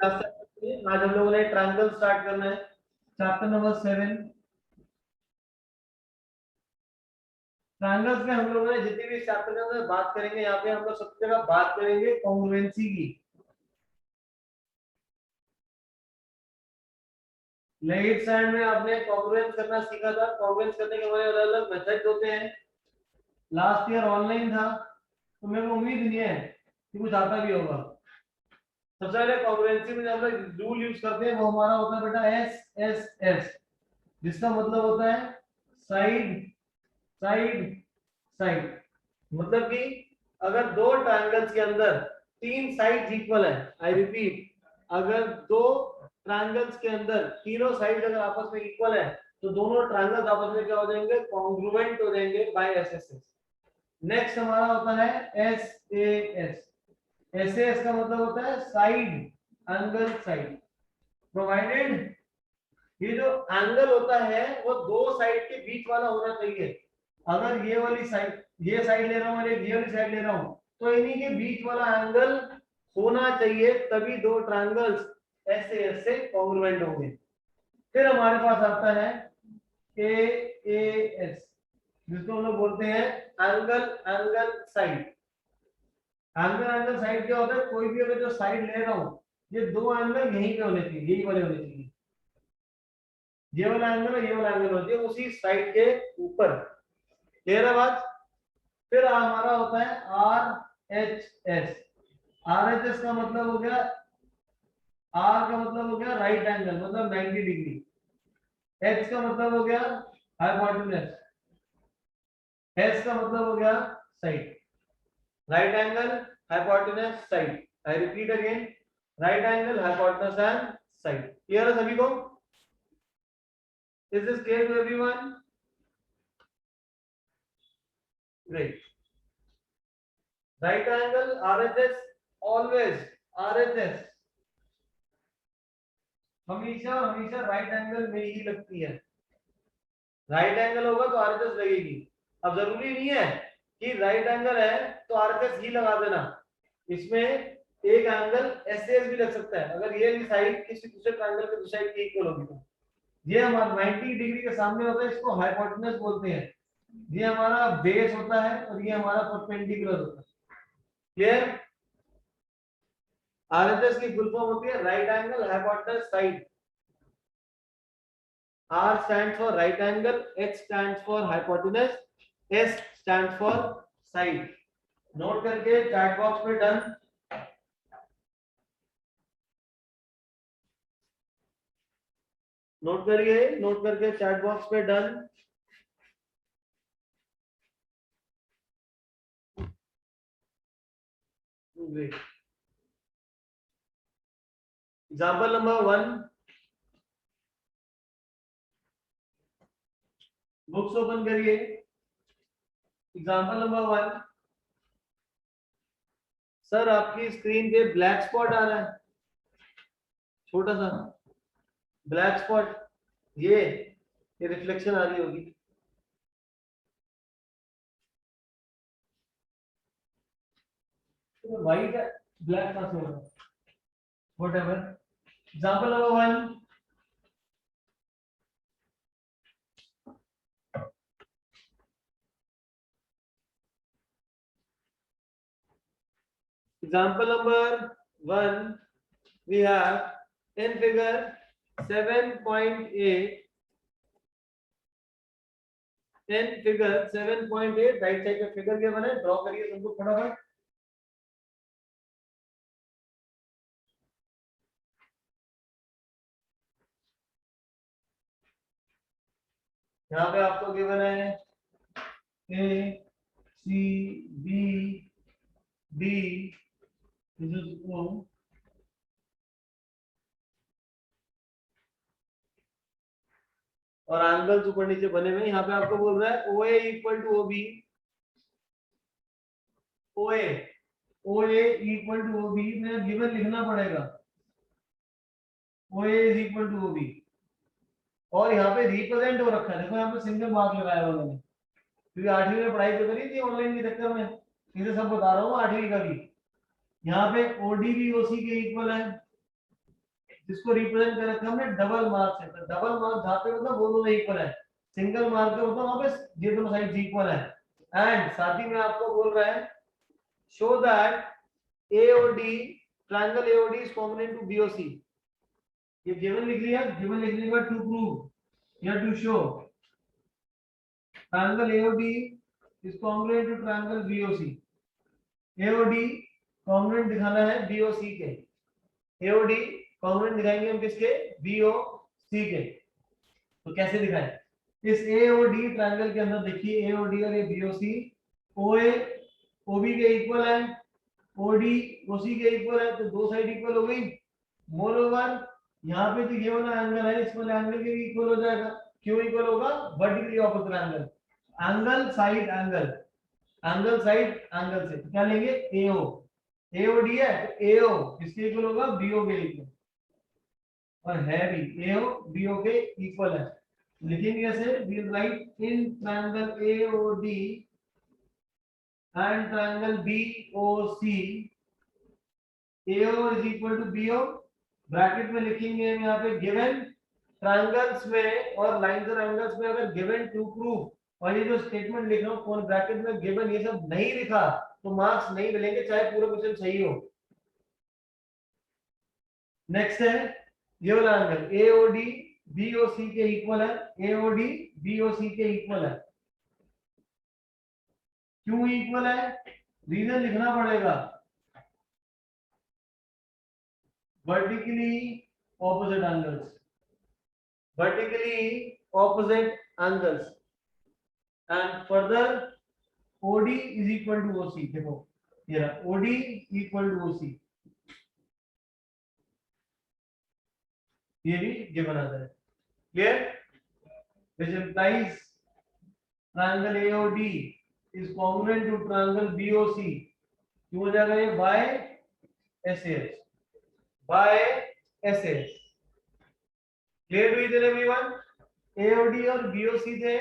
आज हम लोगों ने ट्रायंगल स्टार्ट करना है, चैप्टर नंबर 7। ट्रायंगल्स में हम लोगों ने जितनी भी चैप्टर के अंदर बात करेंगे, यहाँ पे हम लोग सबसे जगह बात करेंगे कॉन्ग्रुएंसी की। लेफ्ट साइड में आपने कॉन्ग्रुएंस करना सीखा था। कॉन्ग्रुएंस करने के हमारे अलग अलग मेथड होते हैं। लास्ट ईयर ऑनलाइन था, तो मेरे को उम्मीद नहीं है कि कुछ आता भी होगा। सबसे पहले कॉन्ग्रुएंसी में हम लोग रूल यूज करते हैं, वो हमारा होता है बेटा एस एस एस, जिसका मतलब होता है साइड साइड साइड। मतलब कि अगर दो ट्रायंगल्स के अंदर तीन साइड इक्वल है, आई रिपीट, अगर दो ट्रायंगल्स के अंदर तीनों साइड अगर आपस में इक्वल है, तो दोनों ट्रायंगल्स आपस में क्या हो जाएंगे, कॉन्ग्रुएंट हो जाएंगे बाय एसएसएस। नेक्स्ट हमारा होता है एसएएस। एसएएस का मतलब होता है साइड एंगल साइड, प्रोवाइडेड ये जो एंगल होता है वो दो साइड के बीच वाला होना चाहिए। अगर ये वाली साइड, ये साइड ले रहा हूं और ये वाली साइड ले रहा हूं, तो इन्हीं के बीच वाला एंगल होना चाहिए, तभी दो ट्रायंगल्स ऐसे ऐसे कॉन्ग्रुएंट होंगे। फिर हमारे पास आता है ए एस, जिसको हम लोग बोलते हैं angle angle side. Angle angle side क्या होता है, कोई भी अगर जो साइड ले रहा हूं, ये दो एंगल यहीं पे होने चाहिए, यही वाले होने चाहिए। ये वाला एंगल और ये वाला एंगल होती है उसी साइड के ऊपर। क्लियर है बात? फिर हमारा होता है R H S. R H S का मतलब हो गया, आर का मतलब हो गया राइट एंगल, मतलब 90 डिग्री। एच का मतलब हो गया हाइपोटेन्यूज। एस का मतलब हो गया side. Right angle, hypotenuse, side. I repeat again, right angle, hypotenuse and side. Clear है सभी को? Is this clear to everyone? Great. Right angle RHS, always RHS हमेशा हमेशा राइट एंगल में ही लगती है। राइट एंगल होगा तो आरएचएस लगेगी। अब जरूरी नहीं है कि राइट एंगल है तो आरएचएस ही लगा देना, इसमें एक एंगल एसएस भी लग सकता है। अगर ये साइड किसी दूसरे ट्रायंगल के दूसरी साइड की इक्वल होगी तो ये हमारा 90 डिग्री के सामने होता है, इसको हाइपोटेन्यूज बोलते हैं। ये हमारा बेस होता है और ये हमारा परपेंडिकुलर होता है। क्लियर? आरएचएस की फुल फॉर्म होती है right angle hypotenuse side. R stands for right angle, H stands for hypotenuse, S stands for side. Note करके चैट बॉक्स में डन। नोट करिए, नोट करके चैट बॉक्स में done. Example number 1, books open करिए। Example number 1, sir आपकी screen पे black spot आ रहा है, छोटा सा ब्लैक स्पॉट, ये रिफ्लेक्शन आ रही होगी। तो व्हाइट है, ब्लैक कहां से होगा? Whatever. Example number 1, example number 1, we have in figure 7.8, in figure 7.8 right side पे फिगर क्या बना है, ड्रॉ करिए सबको फटाफट। यहाँ पे आपको गिवन है ए सी बी डी, और एंगल्स ऊपर नीचे बने हुए। यहाँ पे आपको बोल रहा है O A equal to O B, O A equal to O B में गिवन लिखना पड़ेगा, O A is equal to O B. और यहाँ पे रिप्रेजेंट हो रखा है, देखो यहाँ पे सिंगल मार्क लगाया हुआ मैंने, क्योंकि 8वीं में पढ़ाई तो करी थी ऑनलाइन के चक्कर में, इसे सब बता रहा हूँ 8वीं का भी। यहाँ पे ओडी भी ओसी के इक्वल है, जिसको रिप्रेजेंट कर रखा हमने डबल मार्क से। तो डबल मार्क जहाँ पे मतलब वो दोनों इक्वल है, सिंगल मार्क पे मतलब वहां पे ये दोनों साइड इक्वल है। एंड साथ ही में आपको बोल रहा है show that AOD triangle AOD is combinate to BOC। ये गिवन लिख लिया, गिवन लिखने के बाद टू प्रूव या to show triangle AOD is combinate to triangle BOC। AOD combinate दिखाना है BOC के, AOD कॉम्बिनेट दिखाएंगे हम किसके, BOC के। तो कैसे दिखाएं, इस AOD ट्रायंगल के अंदर देखिए AOD और ये BOC OA OB के इक्वल है, OD OC के इक्वल है, तो दो साइड इक्वल हो गई। मोर ओवर यहाँ पे जो ये वाला एंगल है इस वाले एंगल के भी इक्वल हो जाएगा। क्यों इक्वल होगा, vertically opposite angle, angle side angle, angle side angle से। तो क्या लेंगे AO, AOD है तो AO किसके इक्वल होगा, BO के इक्वल, और है भी AO BO के इक्वल है। लिखेंगे कैसे, we write in triangle AOD and triangle BOC AO is equal to BO। Bracket में लिखेंगे हम यहाँ पे गिवन ट्रायंगल्स में और लाइंस और एंगल्स में अगर गिवन टू प्रूव, और ये जो स्टेटमेंट लिख रहा हूँ कौन ब्रैकेट में गिवन ये सब नहीं लिखा तो मार्क्स नहीं मिलेंगे चाहे पूरा क्वेश्चन सही हो। नेक्स्ट है ये वाला एंगल AOD BOC के इक्वल है, AOD BOC के इक्वल है। क्यों इक्वल है, रीजन लिखना पड़ेगा, vertically opposite angles, vertically opposite angles, and further OD is equal to OC। देखो ये रहा OD equal to OC, ये भी गिवन आता है। Clear, which implies triangle AOD is congruent to triangle BOC। क्यों हो जाएगा ये, by SAS, by SAS। Clear to इधर एवरीवन, AOD और BOC थे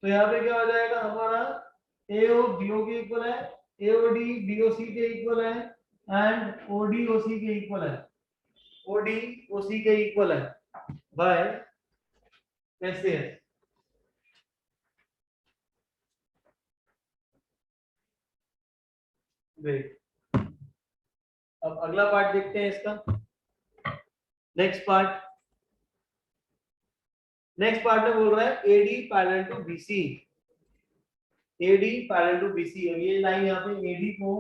तो यहाँ पे क्या हो जाएगा हमारा AO BO के इक्वल है, AOD BOC के इक्वल है, एंड OD OC के इक्वल है, OD OC के इक्वल है बाय SAS। ग्रेट, अब अगला पार्ट देखते हैं इसका। नेक्स्ट पार्ट में बोल रहा है AD parallel to BC, AD parallel to BC। अब ये लाइन यहाँ पे AD को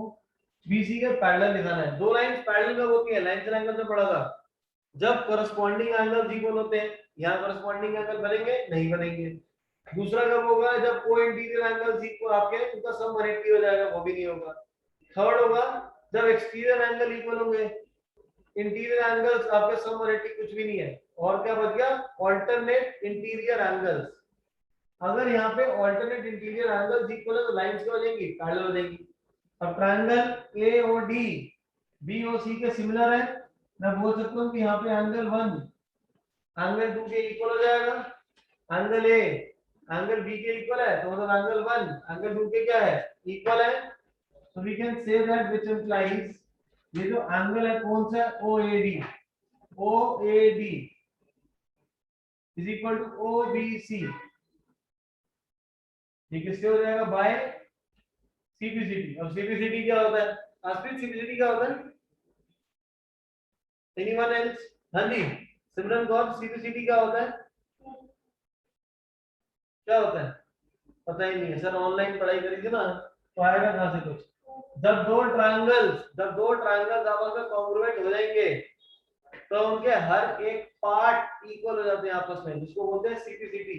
BC के पैरेलल दिखाना है। दो लाइन पैरेलल कब होती है, लाइन से एंगल से पढ़ा था, जब करस्पॉन्डिंग एंगल इक्वल होते हैं। यहाँ करस्पॉन्डिंग एंगल बनेंगे नहीं बनेंगे। दूसरा कब होगा, जब को इंटीरियर एंगल्स इक्वल आपके उनका सम 180 हो जाएगा, वो भी नहीं होगा। थर्ड होगा जब एक्सटीरियर एंगल इक्वल होंगे, इंटीरियर एंगल्स आपके सम 180 कुछ भी नहीं है। और क्या बच गया, ऑल्टरनेट इंटीरियर एंगल्स। अगर यहाँ पे ऑल्टरनेट इंटीरियर एंगल्स इक्वल है तो लाइंस क्या हो जाएंगी, पैरेलल हो जाएंगी। अब ट्रायंगल AOD BOC के सिमिलर है, मैं बोल सकता हूँ कि यहाँ पे एंगल 1 एंगल 2 के इक्वल हो जाएगा, एंगल A एंगल B के इक्वल है तो मतलब एंगल 1 एंगल 2 के क्या है, इक्वल है। so we can say that which implies ये जो एंगल है कौन सा है, OAD is equal to OBC। ये किससे हो जाएगा, बाय CPCT। अब CPCT क्या होता है, आस्पिड CPCT क्या होता है, एनीवन एल्स, हाँ जी सिमरन कौर, CPCT क्या होता है, क्या होता है पता ही नहीं है सर, ऑनलाइन पढ़ाई करी थी ना तो आएगा कहां से कुछ। जब दो ट्रायंगल्स आपस में कॉन्ग्रुएंट हो जाएंगे तो उनके हर एक पार्ट इक्वल हो जाते हैं आपस में, जिसको बोलते हैं CPCT,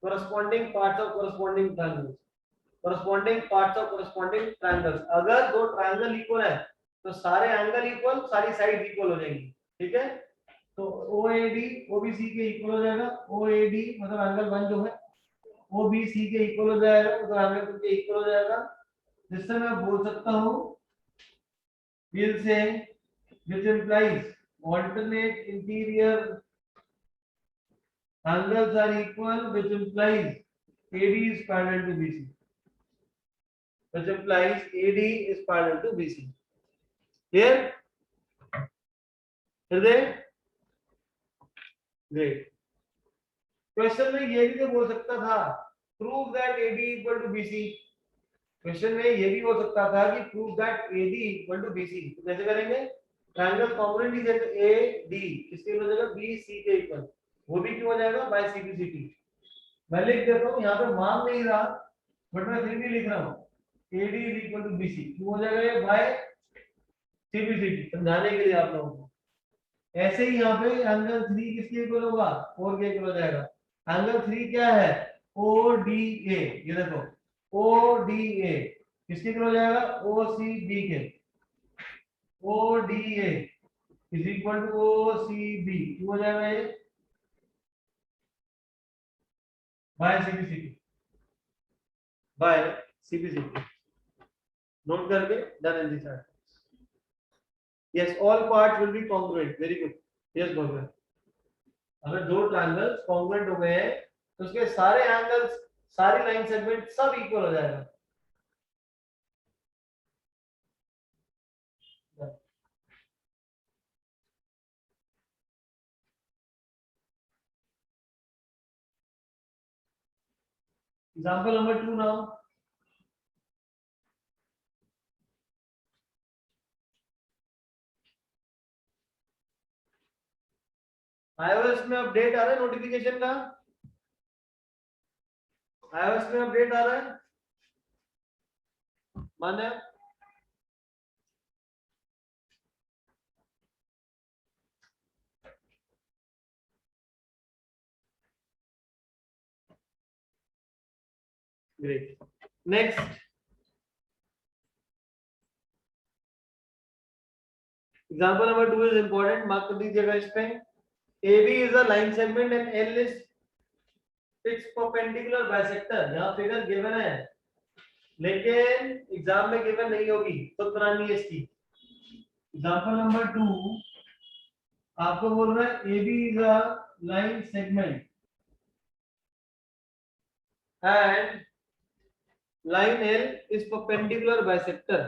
corresponding parts of corresponding triangles, corresponding parts of corresponding triangles। अगर दो ट्रायंगल इक्वल है तो सारे एंगल इक्वल, सारी साइड इक्वल हो जाएंगी। ठीक है, तो OAD OBC के इक्वल हो जाएगा, OAD मतलब एंगल 1 जो है OBC के इक्वल हो जाएगा, मतलब एंगल 2 के इक्वल हो जाएगा। जिससे मैं बोल सकता हूं we'll say which implies alternate interior angles are equal, which implies AD is parallel to BC, which implies AD is parallel to BC। Clear? Hriday great. Question में ये भी तो बोल सकता था, prove that AD equal to BC। Question में ये भी हो सकता था कि prove that AD equal to BC। तो कैसे करेंगे? Triangle congruent is at AD, इसके हो जाएगा BC के इक्वल, वो भी क्यों हो जाएगा? By CBCT। मैं लिख देता हूँ, यहाँ पे मान नहीं रहा बट मैं फिर भी लिख रहा हूँ, AD is equal to BC क्यों हो जाएगा? ये बाय CBCT, समझाने के लिए आप लोगों को। ऐसे ही यहाँ पे एंगल 3 किसके इक्वल होगा? 4 के इक्वल हो जाएगा। एंगल 3 क्या है? ODA, ये देखो ODA किसके इक्वल हो जाएगा? OCB के। ODA is equal to OCB क्यों हो जाएगा? ये by CBCT, by CBCT। Note करके done in this art. Yes, all parts will be congruent. Very good. Yes Bhagwan, अगर दो ट्रायंगल्स कॉन्ग्रुएंट हो गए हैं तो उसके सारे एंगल्स, सारी लाइन सेगमेंट सब इक्वल हो जाएगा। Example number 2 now. iOS में अपडेट आ रहा है नोटिफिकेशन का? iOS में अपडेट आ रहा है माने? Great. Next, example number 2 is important, mark कर दीजिएगा इस पे। AB is a line segment and L is its perpendicular bisector। यहाँ फिगर गिवन है लेकिन एग्जाम में गिवन नहीं होगी, तो करानी है इसकी। एग्जांपल नंबर 2 आपको बोल रहा है AB is a line segment and line L is perpendicular bisector।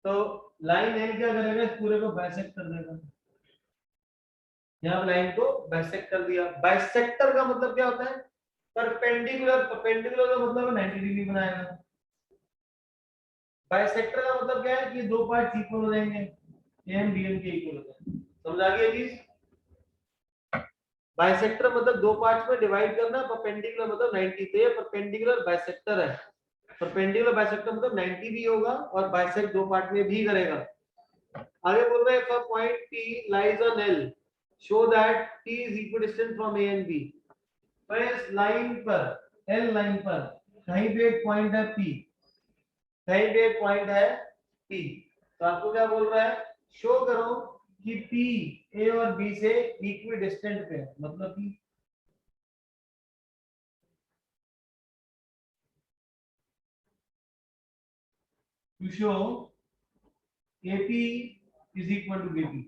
तो लाइन L क्या करेगा? इस पूरे को बाइसेक्ट कर देगा। यहाँ लाइन को बाइसेक्ट कर दिया। बाइसेक्टर का मतलब क्या होता है? परपेंडिकुलर। परपेंडिकुलर का मतलब 90 डिग्री बनाएगा। बाइसेक्टर का मतलब क्या है? कि दो पार्ट इक्वल हो जाएंगे, AM BM के इक्वल हो जाएंगे। समझ आ गई चीज? बाइसेक्टर मतलब दो पार्ट्स में डिवाइड करना, परपेंडिकुलर मतलब 90। तो ये परपेंडिकुलर बाइसेक्टर है। परपेंडिकुलर बाइसेक्टर मतलब 90 भी होगा और बाइसेक्ट दो पार्ट में भी करेगा। आगे बोल रहे हैं, if a point P lies on L, show that P is equidistant from A and B। तो इस लाइन पर, L लाइन पर कहीं पे एक पॉइंट है P, कहीं पे एक पॉइंट है P। तो आपको क्या बोल रहा है? शो करो कि P A और B से इक्विडिस्टेंट पे है, मतलब कि to show AP is equal to BP,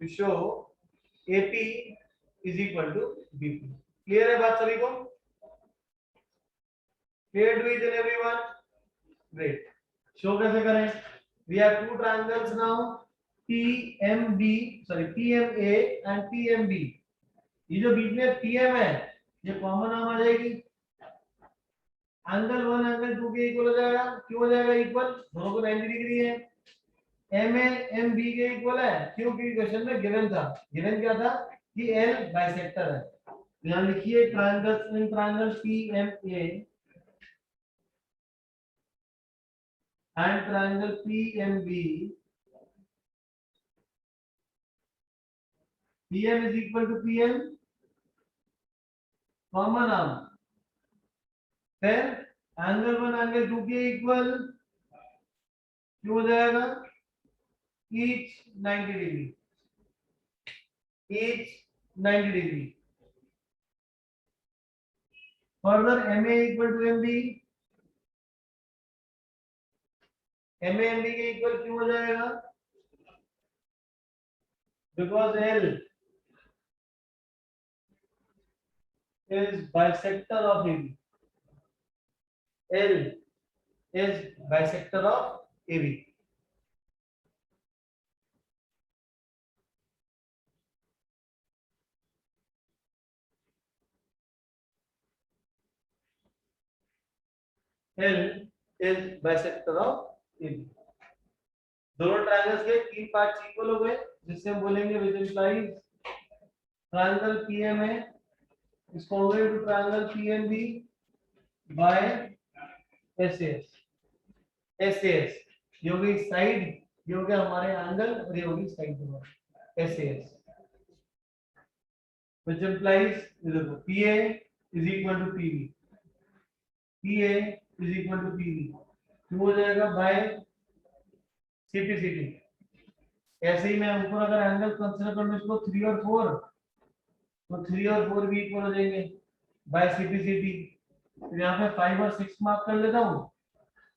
to show AP is equal to BP। Clear है बात सभी को? Clear to each and everyone? Great. Show कैसे करें? We have two triangles now, PMB, sorry PMA and PMB। ये जो बीच में PM है ये कॉमन नाम आ जाएगी। एंगल 1 एंगल 2 के इक्वल हो जाएगा। क्यों हो जाएगा इक्वल? दोनों को 90 डिग्री है। MA MB के इक्वल है क्योंकि क्वेश्चन में गिवन था। गिवन क्या था? कि L बाइसेक्टर है। यहां लिखिए triangles, in triangles PMA and triangle PMB, PM is equal to PM, common arm, फिर एंगल 1 एंगल 2 के इक्वल क्यों हो जाएगा? each 90 degree, each 90 degree. Further MA equal to MB, MA MB के इक्वल क्यों हो जाएगा? Because L is bisector of AB, L is bisector of AB। L is bisector of AB। दोनों triangles के तीन पार्ट इक्वल हो गए, जिससे हम बोलेंगे which implies triangle PMA is congruent to triangle PNB by SAS। SAS ये होगी साइड, ये हो गया हमारे एंगल, और ये होगी साइड हमारा SAS, which implies देखो PA is equal to PB, PA is equal to PB क्यों हो जाएगा बाय CPCT। ऐसे ही मैं ऊपर अगर एंगल कंसीडर करूं इसको 3 और 4, तो 3 और 4 भी इक्वल हो जाएंगे बाय CPCT। तो यहाँ पे 5 और 6 मार्क कर लेता हूँ,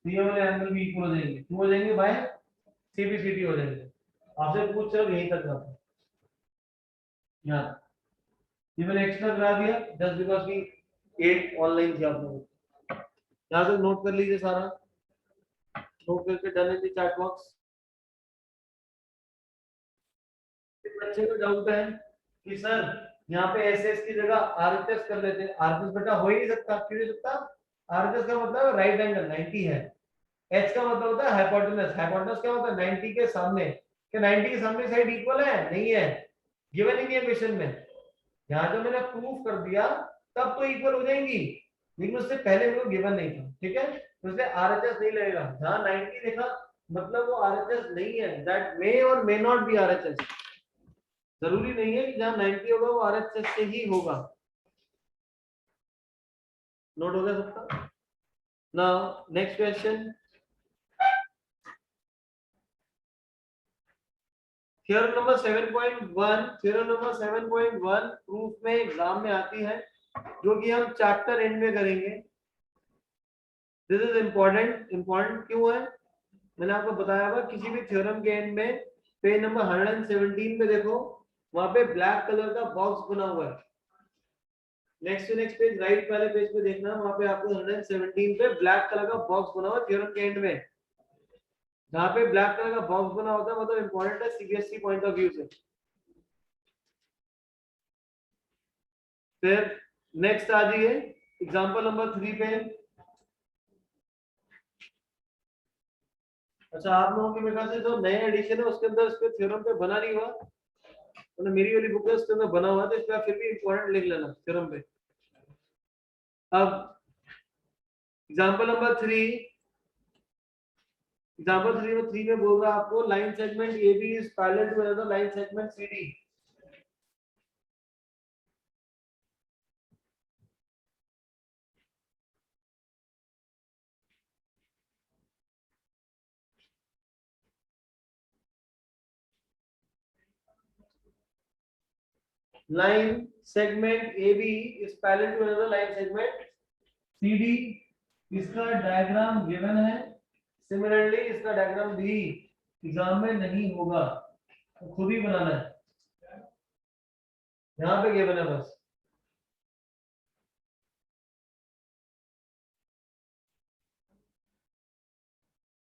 तो ये वाले एंगल भी इक्वल हो जाएंगे, क्यों हो जाएंगे बाय CPCT हो जाएंगे। आपसे पूछ रहा हूँ यहीं तक आता यहाँ, ये मैंने एक्स्ट्रा करा दिया जस्ट बिकॉज की 8 ऑनलाइन थी आप लोगों को। यहाँ से नोट कर लीजिए सारा, नोट करके डाल लीजिए चैट बॉक्स। बच्चे को डाउट है कि सर यहाँ पे एसएस की जगह आरएचएस कर लेते हैं, आरएचएस बेटा हो ही नहीं सकता, क्यों नहीं सकता? आरएचएस का मतलब राइट एंगल 90 है, एच का मतलब होता है हाइपोटेनस, हाइपोटेनस क्या होता है 90 के सामने, क्या 90 के सामने साइड इक्वल है? नहीं है, गिवन ही नहीं है क्वेश्चन में। यहाँ जब मैंने प्रूफ कर दिया तब तो इक्वल हो जाएंगी, लेकिन उससे पहले मेरे को गिवन नहीं था, ठीक है, तो इसलिए आरएचएस नहीं लगेगा। जहाँ 90 देखा मतलब वो आरएचएस नहीं है, दैट मे और मे नॉट बी आरएचएस, जरूरी नहीं है कि जहां 90 होगा वो आरएचएस से ही होगा। नोट हो गया सबका? Now next question, theorem number 7.1। Theorem number 7.1 proof में एग्जाम में आती है, जो कि हम चैप्टर एंड में करेंगे। This is important. इंपॉर्टेंट क्यों है? मैंने आपको बताया हुआ किसी भी थ्योरम के एंड में पेज नंबर 117 पे देखो, वहां पे ब्लैक कलर का बॉक्स बना हुआ है। Next to next page, right वाले पेज पे देखना, वहां पे आपको 117 पे ब्लैक कलर का बॉक्स बना हुआ है थ्योरम के एंड में। जहां पे ब्लैक कलर का बॉक्स बना होता है मतलब इंपॉर्टेंट है सीबीएसई पॉइंट ऑफ व्यू से। फिर नेक्स्ट आ जाइए एग्जांपल नंबर 3 पे। अच्छा, आप लोगों के मेरे ख्याल से जो नए एडिशन है उसके अंदर इसके थ्योरम पे बना नहीं हुआ, मतलब मेरी वाली बुक है उसके अंदर बना हुआ, तो इसका फिर भी इंपॉर्टेंट लिख लेना थ्योरम पे। अब एग्जांपल नंबर 3, एग्जांपल 3 में बोल रहा है आपको line segment AB is parallel to another line segment CD। line segment AB is parallel to another line segment CD। इसका डायग्राम गिवन है, सिमिलरली इसका डायग्राम भी एग्जाम में नहीं होगा, तो खुद ही बनाना है, यहाँ पे गिवन है बस।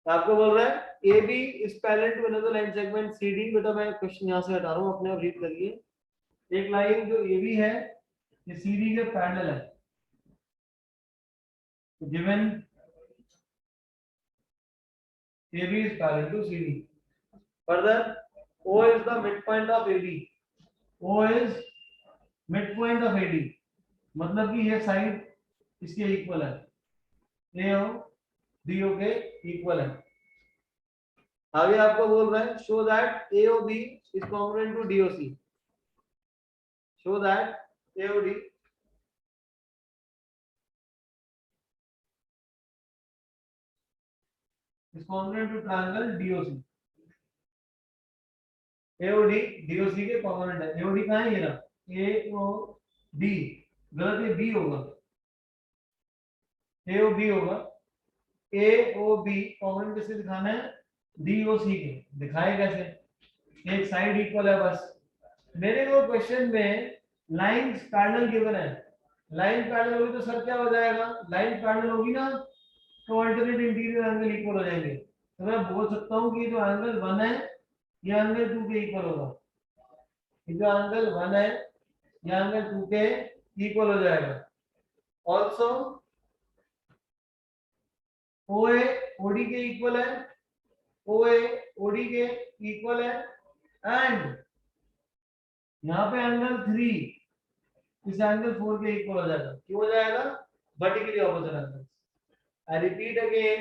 आपको बोल रहा है AB is parallel to another line segment CD। बेटा मैं क्वेश्चन यहाँ से हटा रहा हूँ, अपने आप रीड करिए। एक लाइन जो AB है ये CD के पैरेलल है, given AB is parallel to CD। Further, O is the midpoint of AD। O is midpoint of AD, मतलब कि ये साइड इसके इक्वल है, AO DO के इक्वल है। आगे आपको बोल रहा है show that AOB is congruent to DOC। Show that AOD is congruent to triangle DOC। AOD DOC के कॉन्ग्रुएंट है। AOD कहाँ है? ये रहा AOD, गलत है, B होगा, AOB होगा। AOB कॉन्ग्रुएंट किससे दिखाना है? DOC के। दिखाए कैसे? एक साइड इक्वल है बस। मेरे को क्वेश्चन में लाइंस पैरेलल गिवन है, लाइन पैरेलल होगी तो सर क्या हो जाएगा? लाइन पैरेलल होगी ना तो अल्टरनेट इंटीरियर एंगल इक्वल हो जाएंगे, तो मैं बोल सकता हूँ कि जो एंगल 1 है ये एंगल 2 के इक्वल होगा, जो एंगल 1 है ये एंगल 2 के इक्वल हो जाएगा। ऑल्सो OA OD के इक्वल है, OA OD के इक्वल है, एंड यहाँ पे एंगल 3 इस एंगल 4 के इक्वल हो जाएगा। क्यों हो जाएगा? Vertically opposite angle. आई रिपीट अगेन,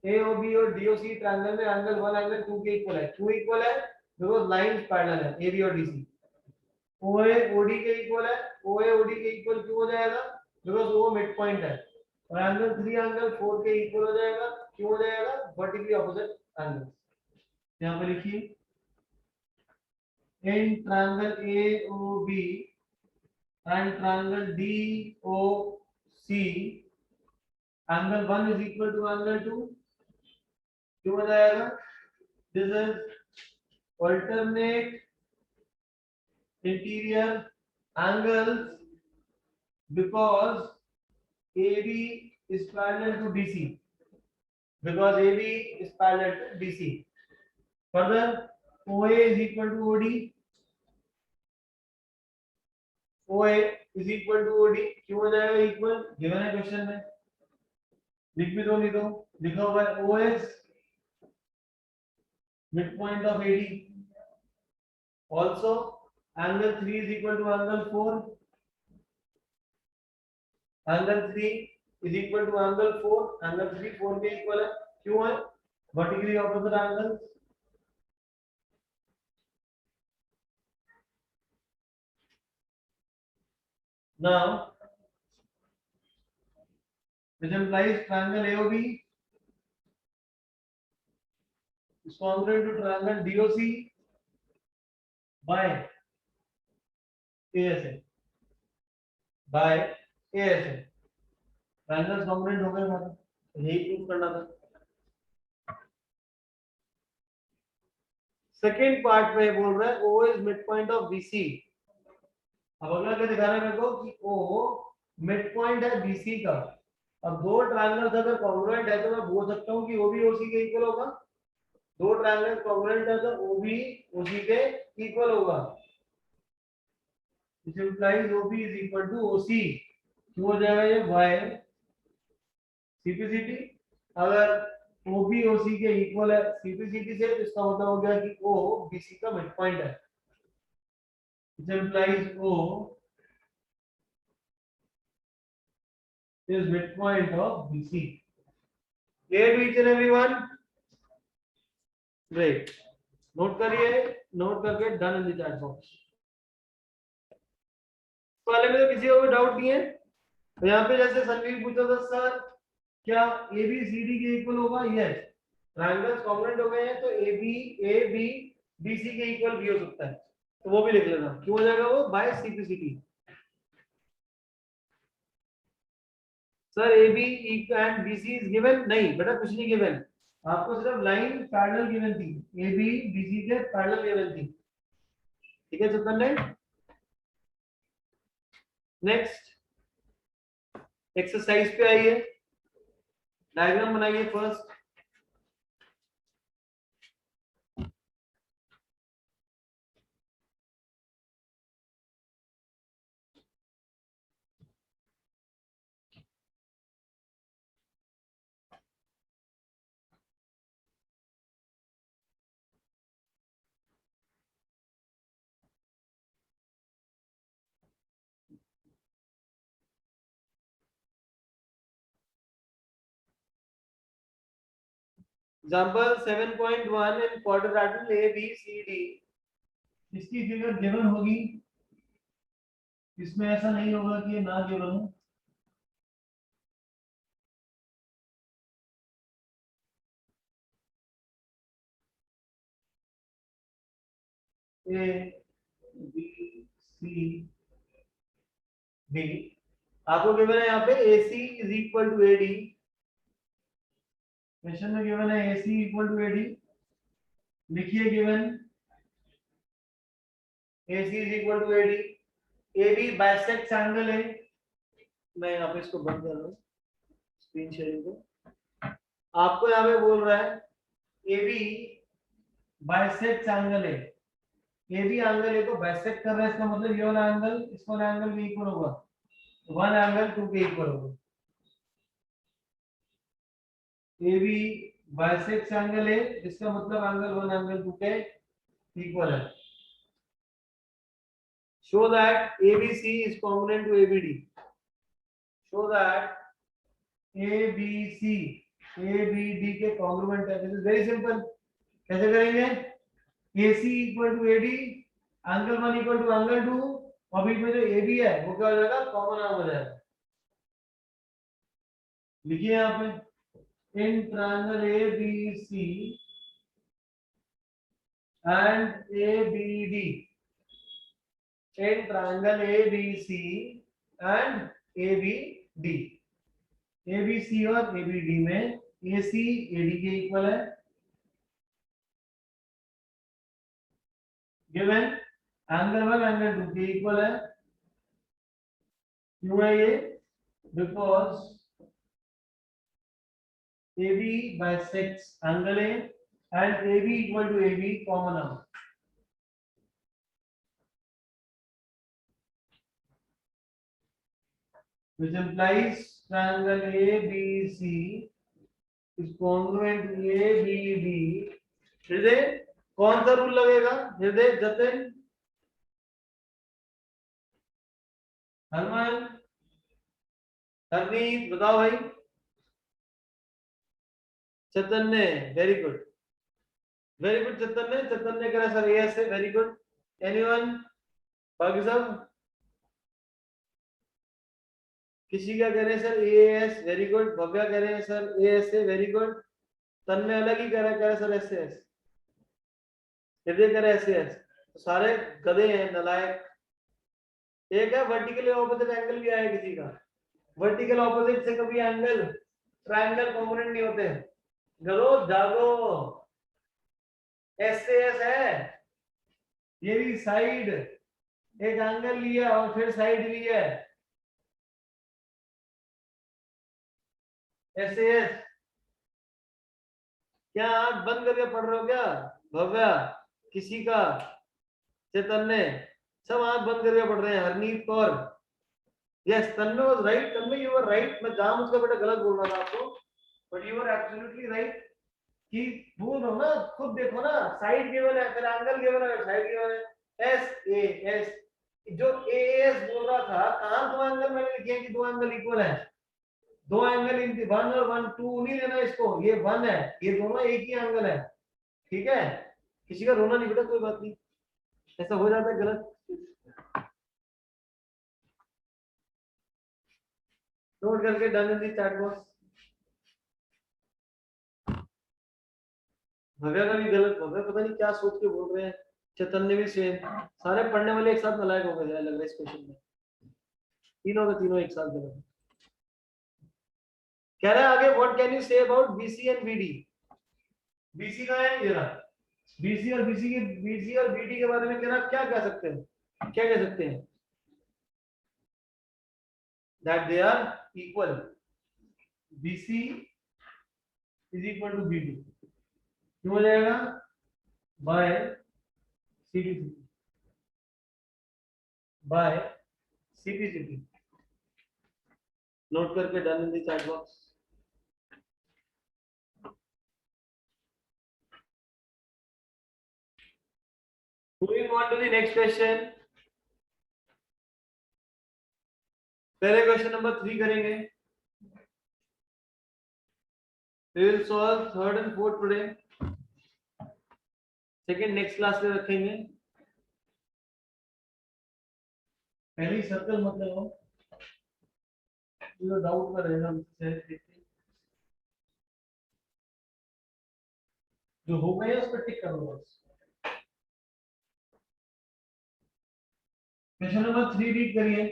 AOB और DOC ट्रायंगल में एंगल 1 एंगल 2 के इक्वल है। क्यों इक्वल है? बिकॉज़ लाइंस पैरेलल है, AB और DC। OA OD के इक्वल है, OA OD के इक्वल क्यों हो जाएगा? बिकॉज़ वो मिड पॉइंट है। और एंगल 3 एंगल 4 के इक्वल हो जाएगा। क्यों हो जाएगा? Vertically opposite angle. यहाँ पे लिखिए, in triangle AOB and triangle DOC angle 1 is equal to angle 2। क्यों हो जाएगा? This is alternate interior angles because AB is parallel to DC. Because AB is parallel to DC. Further, OA is equal to OD. OA is equal to OD. क्यों हो जाएगा equal? Given है question में, लिख भी दो, नहीं तो लिखा हुआ है OS midpoint of AD. Also, angle 3 is equal to angle 4. Angle 3 is equal to angle 4. Angle 3 4 के इक्वल है। क्यों है? Vertically opposite angles. Now, which implies triangle AOB is congruent to triangle DOC by ASA. By ASA. Triangles congruent हो गए हमारे, यही prove करना था। सेकेंड पार्ट में बोल रहा है O is midpoint of BC। अब अगला क्या दिखा रहा है मेरे को कि O midpoint है BC का। अब दो ट्रायंगल्स अगर कॉन्ग्रुएंट है तो मैं बोल सकता हूँ कि OB OC के इक्वल होगा। दो ट्रायंगल कॉन्ग्रुएंट है तो OB OC के इक्वल होगा। This implies OB is equal to OC। क्यों हो जाएगा ये? Y CPCT। अगर OB OC के इक्वल है CPCT से, तो इसका मतलब हो गया कि O BC का मिड पॉइंट है। This implies O is midpoint of BC. Clear to each and everyone? Great. Note करिए, नोट करके done in the chat box. वाले में तो किसी को भी डाउट नहीं है। तो यहाँ पे जैसे संदीप पूछा था, सर क्या ABCD के इक्वल होगा? यस, ट्रायंगल्स कॉन्ग्रुएंट हो गए हैं तो AB BC के इक्वल भी हो सकता है, तो वो भी लिख लेना। क्यों हो जाएगा वो? By CPCT। Sir AB and BC is given? नहीं बेटा, कुछ नहीं गिवन, आपको सिर्फ लाइन पैरेलल गिवन थी, AB BC के पैरेलल गिवन थी। ठीक है चुकंदर? नेक्स्ट एक्सरसाइज पे आइए, डायग्राम बनाइए फर्स्ट। एग्जांपल 7.1 इन क्वाड्रिलेटरल ABCD, इसकी फिगर गिवन होगी, इसमें ऐसा नहीं होगा कि ये ना गिवन हो। ABCD आपको गिवन है यहाँ पे AC is equal to AD। Question में गिवन है AC इक्वल टू AD, लिखिए given AC is equal to AD। AB bisects angle है, मैं यहाँ पे इसको बंद कर रहा हूँ स्क्रीन शेयरिंग को। आपको यहाँ पे बोल रहा है AB बाइसेक्ट्स एंगल है, AB एंगल ए को बाइसेक्ट कर रहा है, इसका मतलब ये वाला एंगल इस वाला एंगल भी इक्वल होगा, वन एंगल 2 के इक्वल होगा। ए बी बाइसेक्स एंगल है, इसका मतलब एंगल 1 एंगल 2 के इक्वल है। Show that ABC is congruent to ABD. Show that ABC ABD के कॉन्ग्रुएंट है। This is very simple. कैसे करेंगे? AC equal to AD, angle 1 equal to angle 2, और बीच में जो AB है वो क्या हो जाएगा? कॉमन आर्म हो जाएगा। लिखिए यहाँ पे इन triangle ABC and ABD, in triangle ABC and ABD, ABC और ABD में AC AD के इक्वल है। गिवन एंगल 1 एंगल 2 के इक्वल है। क्यों है ये? Because AB bisects angle A and AB equal to AB common arm. Which implies triangle ABC is congruent to ABD. हृदय कौन सा रूल लगेगा? हृदय जतिन, हनुमान, हरनीत, बताओ भाई। चैतन्य, वेरी गुड, वेरी गुड चैतन्य। चैतन्य कह रहा सर एएस है, वेरी गुड। एनीवन? बाकी सब किसी का कह रहे हैं sir as, very good. Bhavya कह रहे हैं सर एएस है, वेरी गुड। तन्मय अलग ही कह रहा है सर एसएस। हृदय कह रहा है एसएस। तो सारे गधे हैं, नलायक। एक है वर्टिकली ऑपोजिट एंगल भी आया किसी का। वर्टिकल ऑपोजिट से कभी एंगल ट्रायंगल कॉम्पोनेंट नहीं होते। गधो जागो, एसएस है। ये भी साइड, एक एंगल लिया और फिर साइड लिया, एसएस। क्या आंख बंद करके पढ़ रहे हो क्या? भव्या, किसी का, चैतन्य, सब आंख बंद करके पढ़ रहे हैं। Harneet Kaur, yes, Tanmay was right. Tanmay you were right. मैं जान उसका बेटा गलत बोल रहा था आपको, but you were absolutely right. कि बोल रहा हूं ना, खुद देखो ना, साइड गिवन है, फिर एंगल गिवन है, साइड गिवन है, एस ए एस। जो ए एस बोल रहा था, कहां दो एंगल मैंने लिखे हैं कि दो एंगल इक्वल है? दो एंगल इन 1 और 1 2 नहीं लेना इसको, ये 1 है, ये दोनों एक ही एंगल है। ठीक है, किसी का रोना नहीं बेटा, कोई बात नहीं, ऐसा हो जाता है गलत। नोट करके done in the chat box. Bhavya का भी गलत, भव्या पता नहीं क्या सोच के बोल रहे हैं। चैतन्य भी सेम। सारे पढ़ने वाले एक साथ नलायक हो गए लग रहा है इस क्वेश्चन में। तीनों के तीनों एक साथ गलत। कह रहा है आगे, what can you say about BC and BD? BC का है ये रहा। बीसी और बीडी के बारे में कह रहा, क्या कह सकते हैं? क्या कह सकते हैं? That they are equal. BC is equal to BD. क्यों हो जाएगा? By CD, by CPCT. Note करके done in the chat box. Moving on to the next question. पहले क्वेश्चन नंबर 3 करेंगे। We will solve third and fourth today. Second next class में रखेंगे। पहले circle मतलब हो, जो डाउट में रहेगा मुझसे जो हो गया उस पर टिक करो बस। क्वेश्चन नंबर 3 रीड करिए।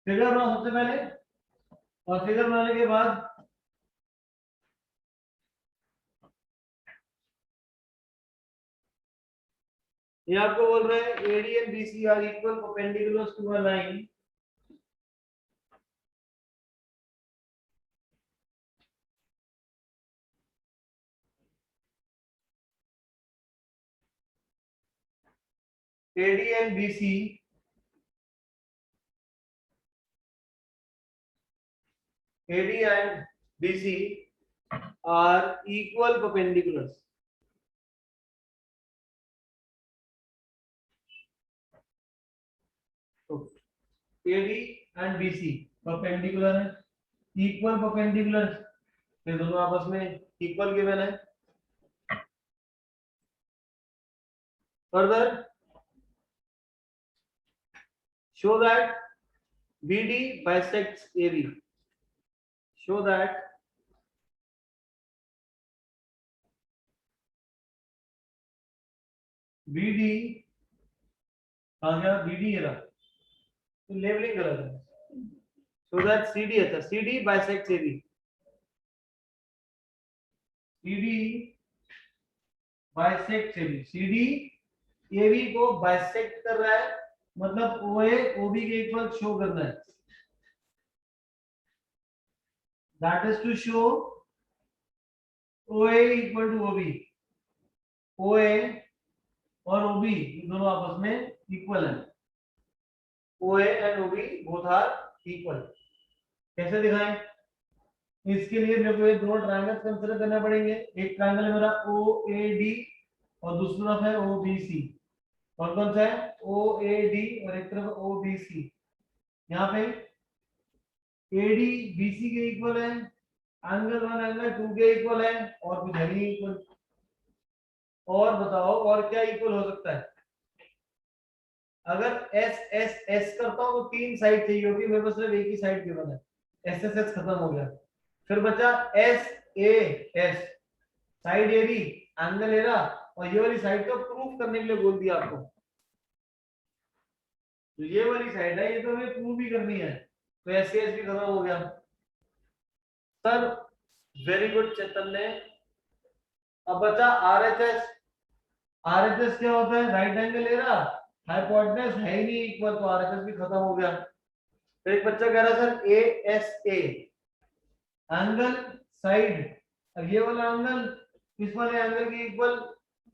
फिगर बनाओ सबसे पहले, और फिगर बनाने के बाद ये आपको बोल रहे हैं AD and BC are equal perpendicular to a line AD and BC AD and BC are equal perpendiculars. So AD and BC perpendicular है, equal perpendiculars, ये दोनों आपस में equal given है. Further, show that BD bisects AB. Show that BD आ गया, BD ये रहा, तो लेबलिंग गलत है. So that CD है, CD bisects AB. CD bisects AB. CD AB को bisect कर रहा है, मतलब OA OB के इक्वल शो करना है. That is to show OA equal to OB. OA और OB ये दोनों आपस में इक्वल है. OA and OB both are equal. कैसे दिखाएं? इसके लिए मेरे को ये दोनों ट्रायंगल्स कंसीडर करने पड़ेंगे. एक ट्रायंगल है मेरा OAD और दूसरी तरफ है OBC. कौन कौन सा है? OAD और एक तरफ OBC. यहाँ पे AD BC के इक्वल है, एंगल 1 एंगल 2 के इक्वल है, और कुछ है नहीं इक्वल. और बताओ और क्या इक्वल हो सकता है? अगर S S S करता हूं तो तीन साइड चाहिए होगी, मेरे पास सिर्फ एक ही साइड गिवन है. S S S खत्म हो गया, फिर बचा S A S. Side AD angle एरा, और ये वाली साइड को प्रूफ करने के लिए बोल दिया आपको. तो ये वाली साइड है, ये तो हमें प्रूफ भी करनी है, तो S A S भी खत्म हो गया. सर वेरी गुड चेतन ने. अब बचा RHS. RHS क्या होता है? राइट एंगल एरा, हाइपोटेनस है ही नहीं इक्वल, तो RHS भी खत्म हो गया. फिर एक बच्चा कह रहा है सर ASA, एंगल साइड. अब ये वाला एंगल इस वाले एंगल के इक्वल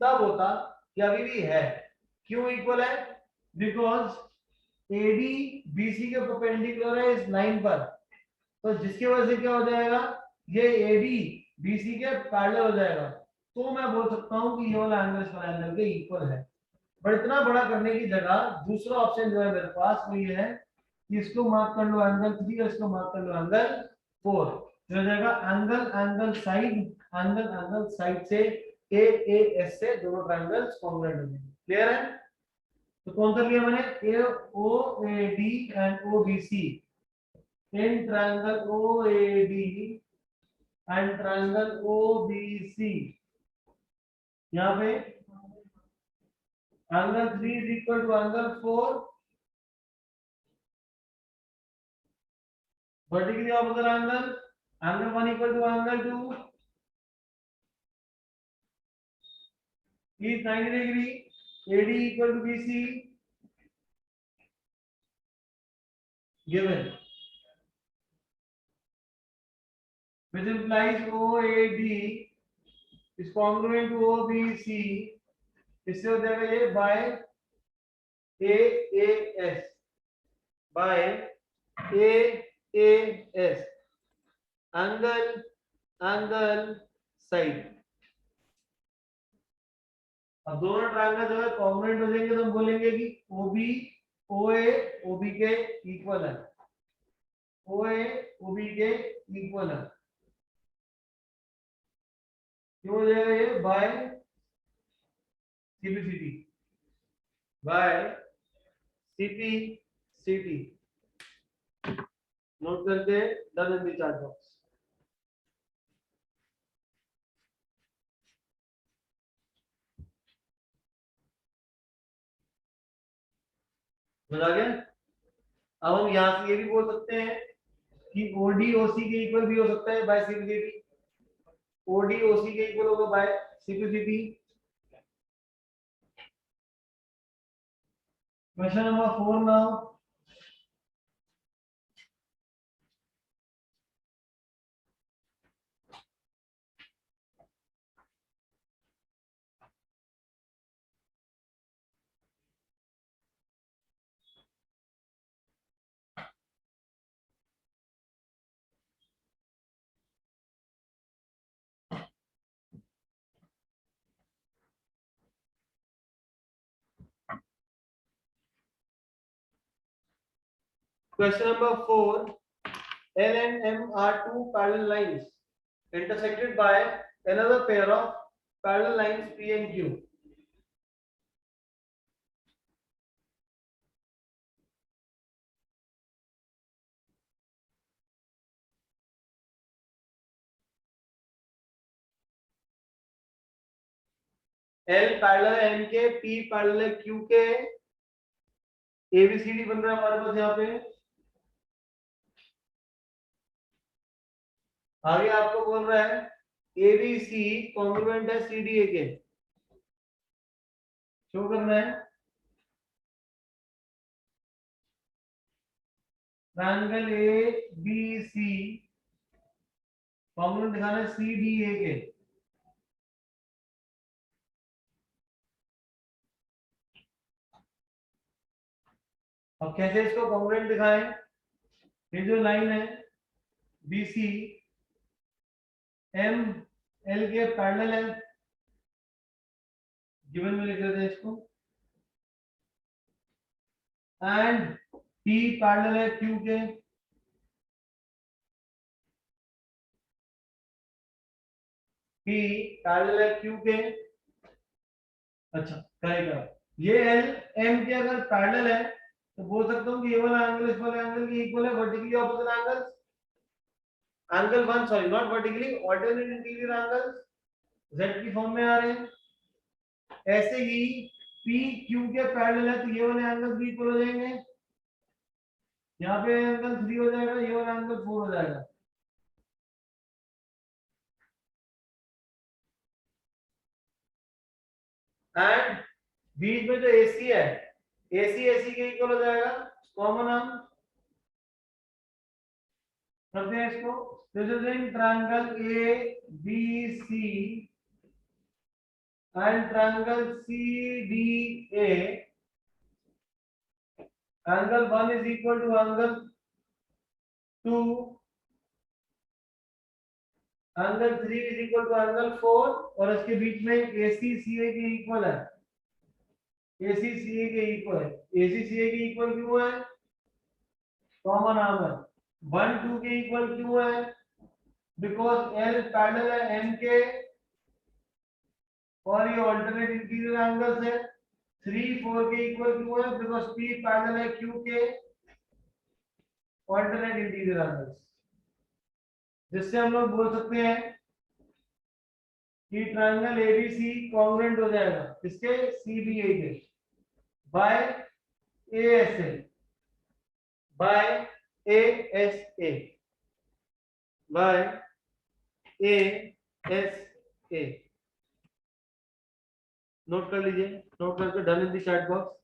तब होता कि अभी भी है. क्यों इक्वल है? बिकॉज AD BC के परपेंडिकुलर है इस लाइन पर, तो जिसकी वजह से क्या हो जाएगा? ये AD BC के पैरेलल हो जाएगा. तो मैं बोल सकता हूं कि ये वाला एंगल इस वाले एंगल के इक्वल है. पर इतना बड़ा करने की जगह दूसरा ऑप्शन जो है मेरे पास वो ये है कि इसको मार्क कर लो एंगल 3 और इसको मार्क कर लो एंगल 4. हो जाएगा angle angle side, angle angle side से AAS से दोनों ट्रायंगल्स कॉन्ग्रुएंट हो जाएंगे. क्लियर है? तो कौन सा लिया मैंने? OAD and OBC in triangle OAD and triangle OBC. यहाँ पे angle 3 is equal to angle 4, vertically opposite angle. Angle 1 equal to angle 2 is 90 degree. AD equal to BC given, which implies OAD is congruent to OBC. इससे हो जाएगा ये by AAS, by AAS, angle angle side. अब दोनों triangle जो है congruent हो जाएंगे तो हम बोलेंगे कि OB OA OB के इक्वल है, OA OB के इक्वल है. क्यों हो जाएगा ये? By CPCT, by CPCT. Note करके done in the chart box. समझ आ गया? अब हम यहां से ये भी बोल सकते हैं कि OD OC के इक्वल भी हो सकता है बाय CPCT. OD OC के इक्वल होगा बाय CPCT. Question number 4 now. Question number 4. L and M are two parallel lines intersected by another pair of parallel lines P and Q. L parallel है M के, P पैरेलल है Q के, ABCD बन रहा है हमारे पास यहाँ पे। आगे आपको बोल रहा है ABC कॉन्ग्रुएंट है CDA के, शो करना है। ट्रायंगल ABC कॉन्ग्रुएंट दिखाना है CDA के। अब कैसे इसको कॉन्ग्रुएंट दिखाएं? ये जो लाइन है BC M L के पैरेलल है, गिवन में लिख देते हैं इसको, एंड P पैरेलल है Q के, P पैरेलल है Q के। अच्छा करेगा, ये L M के अगर पैरेलल है तो बोल सकता हूँ कि ये वाला एंगल इस वाले एंगल के इक्वल है, vertically opposite angles, angle one, sorry not vertically, alternate interior angles Z की फॉर्म में आ रहे हैं। ऐसे ही P Q के पैरेलल है तो ये वाले एंगल भी इक्वल हो जाएंगे, यहाँ पे एंगल 3 हो जाएगा, ये वाला एंगल 4 हो जाएगा। एंड बीच में जो AC है, AC के इक्वल हो जाएगा, कॉमन हम करते हैं इसको। This is in triangle ABC and triangle CDA, angle 1 is equal to angle 2, angle 3 is equal to angle 4, और इसके बीच में ACCA के इक्वल है, ACCA के इक्वल है। ACCA के इक्वल क्यों है? कॉमन आर्म है। 1 2 के इक्वल क्यों है? बिकॉज L पैरेलल है M के और ये ऑल्टरनेट इंटीरियर एंगल्स है। 3 4 के इक्वल क्यों है? बिकॉज P पैरेलल है Q के ऑल्टरनेट इंटीरियर एंगल्स, जिससे हम लोग बोल सकते हैं कि ट्रायंगल ABC कॉन्ग्रुएंट हो जाएगा किसके? CBA के, by ASA, by ASA, by ASA। Note कर लीजिए, नोट करके done in the chat box.